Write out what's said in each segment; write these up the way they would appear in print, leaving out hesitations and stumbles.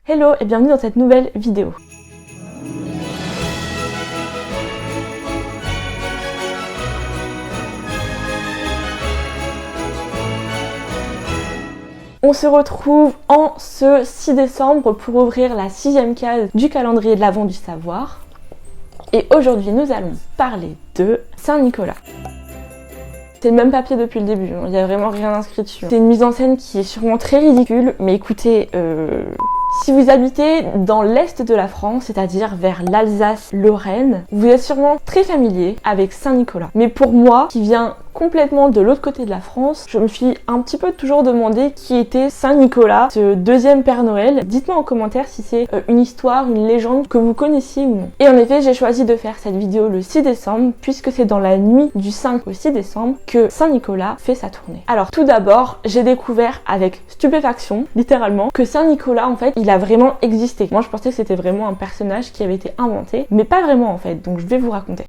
Hello et bienvenue dans cette nouvelle vidéo. On se retrouve en ce 6 décembre pour ouvrir la 6e case du calendrier de l'Avent du savoir. Et aujourd'hui nous allons parler de Saint-Nicolas. C'est le même papier depuis le début, il n'y a vraiment rien inscrit dessus. C'est une mise en scène qui est sûrement très ridicule, mais écoutez, si vous habitez dans l'est de la France, c'est-à-dire vers l'Alsace-Lorraine, vous êtes sûrement très familier avec Saint-Nicolas. Mais pour moi, qui viens complètement de l'autre côté de la France, je me suis un petit peu toujours demandé qui était Saint-Nicolas, ce deuxième Père Noël. Dites-moi en commentaire si c'est une histoire, une légende que vous connaissiez ou non. Et en effet, j'ai choisi de faire cette vidéo le 6 décembre, puisque c'est dans la nuit du 5 au 6 décembre que Saint-Nicolas fait sa tournée. Alors tout d'abord, j'ai découvert avec stupéfaction, littéralement, que Saint-Nicolas, en fait, il a vraiment existé. Moi, je pensais que c'était vraiment un personnage qui avait été inventé, mais pas vraiment en fait, donc je vais vous raconter.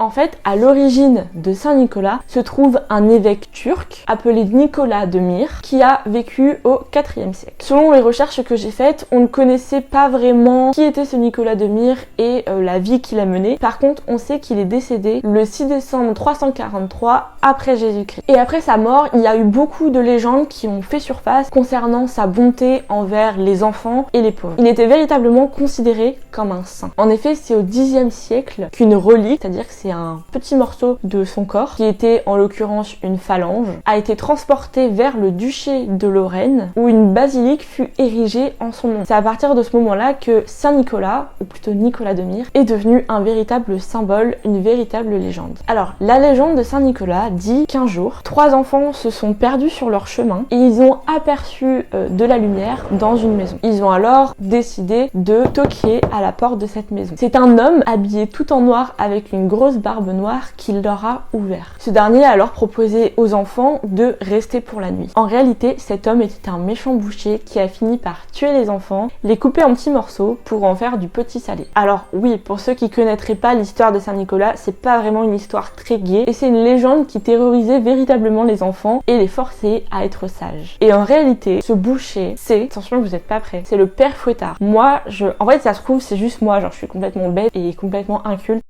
En fait, à l'origine de Saint-Nicolas se trouve un évêque turc appelé Nicolas de Myre qui a vécu au IVe siècle. Selon les recherches que j'ai faites, on ne connaissait pas vraiment qui était ce Nicolas de Myre et la vie qu'il a menée. Par contre, on sait qu'il est décédé le 6 décembre 343 après Jésus-Christ. Et après sa mort, il y a eu beaucoup de légendes qui ont fait surface concernant sa bonté envers les enfants et les pauvres. Il était véritablement considéré comme un saint. En effet, c'est au Xe siècle qu'une relique, c'est-à-dire que c'est un petit morceau de son corps, qui était en l'occurrence une phalange, a été transporté vers le duché de Lorraine où une basilique fut érigée en son nom. C'est à partir de ce moment-là que Saint-Nicolas, ou plutôt Nicolas de Myre, est devenu un véritable symbole, une véritable légende. Alors, la légende de Saint-Nicolas dit qu'un jour, 3 enfants se sont perdus sur leur chemin et ils ont aperçu de la lumière dans une maison. Ils ont alors décidé de toquer à la porte de cette maison. C'est un homme habillé tout en noir avec une grosse barbe noire qui leur a ouvert. Ce dernier a alors proposé aux enfants de rester pour la nuit. En réalité, cet homme était un méchant boucher qui a fini par tuer les enfants, les couper en petits morceaux pour en faire du petit salé. Alors oui, pour ceux qui connaîtraient pas l'histoire de Saint-Nicolas, c'est pas vraiment une histoire très gaie et c'est une légende qui terrorisait véritablement les enfants et les forçait à être sages. Et en réalité, ce boucher, attention, vous êtes pas prêts, c'est le père Fouettard. En fait, ça se trouve, c'est juste moi, genre je suis complètement bête et complètement inculte.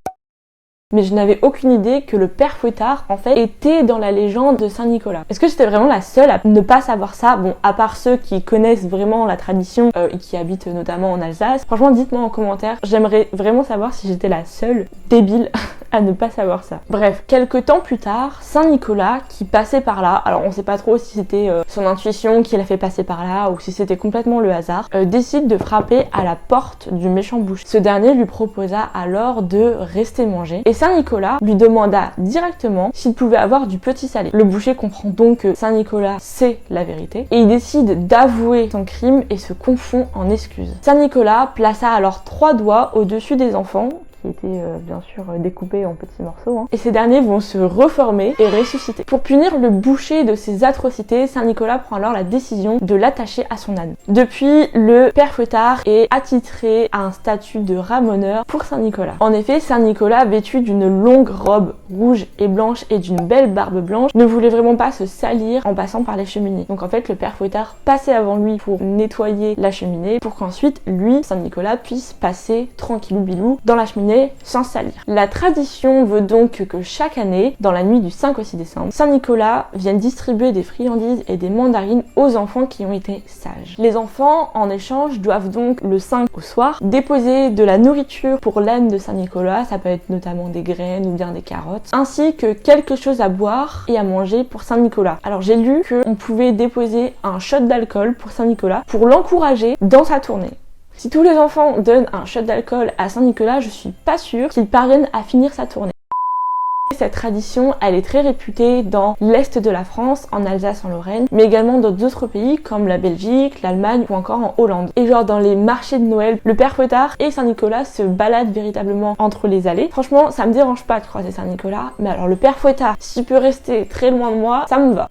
Mais je n'avais aucune idée que le père Fouettard, en fait, était dans la légende de Saint-Nicolas. Est-ce que j'étais vraiment la seule à ne pas savoir ça? Bon, à part ceux qui connaissent vraiment la tradition et qui habitent notamment en Alsace. Franchement, dites-moi en commentaire, j'aimerais vraiment savoir si j'étais la seule débile à ne pas savoir ça. Bref, quelques temps plus tard, Saint-Nicolas, qui passait par là, alors on sait pas trop si c'était son intuition qui l'a fait passer par là ou si c'était complètement le hasard, décide de frapper à la porte du méchant boucher. Ce dernier lui proposa alors de rester manger et Saint-Nicolas lui demanda directement s'il pouvait avoir du petit salé. Le boucher comprend donc que Saint-Nicolas sait la vérité et il décide d'avouer son crime et se confond en excuses. Saint-Nicolas plaça alors 3 doigts au-dessus des enfants qui étaient bien sûr découpés en petits morceaux, et ces derniers vont se reformer et ressusciter. Pour punir le boucher de ses atrocités, Saint-Nicolas prend alors la décision de l'attacher à son âne. Depuis, le père Fouettard est attitré à un statut de ramoneur pour Saint-Nicolas. En effet, Saint-Nicolas, vêtu d'une longue robe rouge et blanche et d'une belle barbe blanche, ne voulait vraiment pas se salir en passant par les cheminées. Donc en fait, le père Fouettard passait avant lui pour nettoyer la cheminée, pour qu'ensuite, lui, Saint-Nicolas, puisse passer tranquillou bilou dans la cheminée sans salir. La tradition veut donc que chaque année, dans la nuit du 5 au 6 décembre, Saint-Nicolas vienne distribuer des friandises et des mandarines aux enfants qui ont été sages. Les enfants, en échange, doivent donc, le 5 au soir, déposer de la nourriture pour l'âne de Saint-Nicolas, ça peut être notamment des graines ou bien des carottes, ainsi que quelque chose à boire et à manger pour Saint-Nicolas. Alors j'ai lu qu'on pouvait déposer un shot d'alcool pour Saint-Nicolas pour l'encourager dans sa tournée. Si tous les enfants donnent un shot d'alcool à Saint-Nicolas, je suis pas sûre qu'il parvienne à finir sa tournée. Cette tradition, elle est très réputée dans l'est de la France, en Alsace, en Lorraine, mais également dans d'autres pays comme la Belgique, l'Allemagne ou encore en Hollande. Et genre dans les marchés de Noël, le père Fouettard et Saint-Nicolas se baladent véritablement entre les allées. Franchement, ça me dérange pas de croiser Saint-Nicolas, mais alors le père Fouettard, s'il peut rester très loin de moi, ça me va.